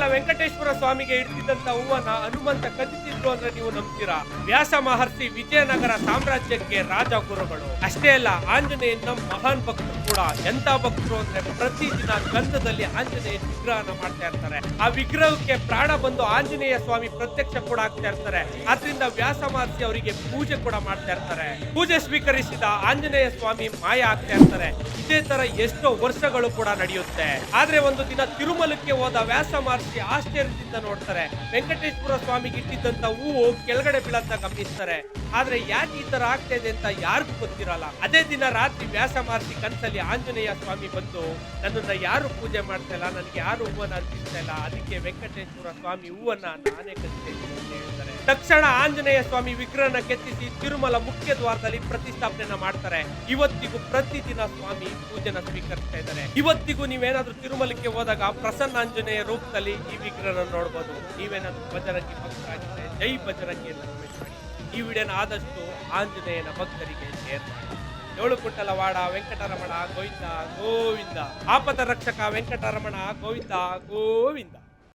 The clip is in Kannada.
ತಿರುಮಲ ವೆಂಕಟೇಶ್ವರ ಸ್ವಾಮಿಗೆ ಇಡ್ತಿದ್ದಂತ ಹೂವನ್ನ ಹನುಮಂತ ಕದಿತಿದ್ರು ಅಂದ್ರೆ ನೀವು ನಂಬ್ತೀರಾ? ವ್ಯಾಸ ಮಹರ್ಷಿ ವಿಜಯನಗರ ಸಾಮ್ರಾಜ್ಯಕ್ಕೆ ರಾಜ ಗುರುಗಳು. ಅಷ್ಟೇ ಅಲ್ಲ, ಆಂಜನೇಯನ ಮಹಾನ್ ಭಕ್ತರು ಕೂಡ. ಎಂತ ಭಕ್ತರು ಅಂದ್ರೆ ಪ್ರತಿದಿನ ಗಂಧದಲ್ಲಿ ಆಂಜನೇಯ ವಿಗ್ರಹನ ಮಾಡ್ತಾ ಇರ್ತಾರೆ. ಆ ವಿಗ್ರಹಕ್ಕೆ ಪ್ರಾಣ ಬಂದು ಆಂಜನೇಯ ಸ್ವಾಮಿ ಪ್ರತ್ಯಕ್ಷ ಕೂಡ ಆಗ್ತಾ ಇರ್ತಾರೆ. ಆದ್ರಿಂದ ವ್ಯಾಸ ಮಹರ್ಷಿ ಅವರಿಗೆ ಪೂಜೆ ಕೂಡ ಮಾಡ್ತಾ ಇರ್ತಾರೆ. ಪೂಜೆ ಸ್ವೀಕರಿಸಿದ ಆಂಜನೇಯ ಸ್ವಾಮಿ ಮಾಯ ಆಗ್ತಾ ಇರ್ತಾರೆ. ಇದೇ ತರ ಎಷ್ಟೋ ವರ್ಷಗಳು ಕೂಡ ನಡೆಯುತ್ತೆ. ಆದ್ರೆ ಒಂದು ದಿನ ತಿರುಮಲಕ್ಕೆ ಹೋದ ವ್ಯಾಸ ಮಹರ್ಷಿ ಆಶ್ಚರ್ಯದಿಂದ ನೋಡ್ತಾರೆ. ವೆಂಕಟೇಶ್ವರ ಸ್ವಾಮಿಗೆ ಇಟ್ಟಿದ್ದಂತ ಹೂವು ಕೆಳಗಡೆ ಬೀಳಂತ ಗಮನಿಸ್ತಾರೆ. ಆದ್ರೆ ಯಾಕೆ ಈ ತರ ಆಗ್ತಾ ಇದೆ ಅಂತ ಯಾರಿಗೂ ಗೊತ್ತಿರಲ್ಲ. ಅದೇ ದಿನ ರಾತ್ರಿ ವ್ಯಾಸ ಮಹರ್ಷಿ ಕನಸಲ್ಲಿ ಆಂಜನೇಯ ಸ್ವಾಮಿ ಬಂದು, ನನ್ನನ್ನ ಯಾರು ಪೂಜೆ ಮಾಡ್ತಾ ಇಲ್ಲ, ನನಗೆ ಯಾರು ಹೂವನ್ನ ಅರ್ಪಿಸ್ತಾ ಇಲ್ಲ, ಅದಕ್ಕೆ ವೆಂಕಟೇಶ್ವರ ಸ್ವಾಮಿ ಹೂವನ್ನ ನಾನೇ ಕಲಿಸ್ತೇನೆ ಅಂತ ಹೇಳ್ತಾರೆ. ತಕ್ಷಣ ಆಂಜನೇಯ ಸ್ವಾಮಿ ವಿಗ್ರಹನ ಕೆತ್ತಿಸಿ ತಿರುಮಲ ಮುಖ್ಯ ದ್ವಾರದಲ್ಲಿ ಪ್ರತಿಷ್ಠಾಪನೆ ಮಾಡ್ತಾರೆ. ಇವತ್ತಿಗೂ ಪ್ರತಿದಿನ ಸ್ವಾಮಿ ಪೂಜೆನ ಸ್ವೀಕರಿಸ್ತಾ ಇದ್ದಾರೆ. ಇವತ್ತಿಗೂ ನೀವೇನಾದ್ರೂ ತಿರುಮಲಕ್ಕೆ ಹೋದಾಗ ಪ್ರಸನ್ನ ಆಂಜನೇಯ ರೂಪದಲ್ಲಿ ಈ ವಿಗ್ರಹನ ನೋಡಬಹುದು. ನೀವೇನಾದ್ರೂ ಬಜರಂಗಿ ಭಕ್ತರಾಗಿದ್ದರೆ ಜೈ ಬಜರಂಗಿ ಅಂತ ಕಮೆಂಟ್ ಮಾಡಿ. ಈ ವಿಡಿಯೋನ ಆದಷ್ಟು ಆಂಜನೇಯನ ಭಕ್ತರಿಗೆ ಶೇರ್ ಮಾಡಿ. ಏಳುಕುಂಟಲವಾಡ ವೆಂಕಟರಮಣ ಗೋವಿಂದ ಗೋವಿಂದ. ಆಪದ ರಕ್ಷಕ ವೆಂಕಟರಮಣ ಗೋವಿಂದ ಗೋವಿಂದ.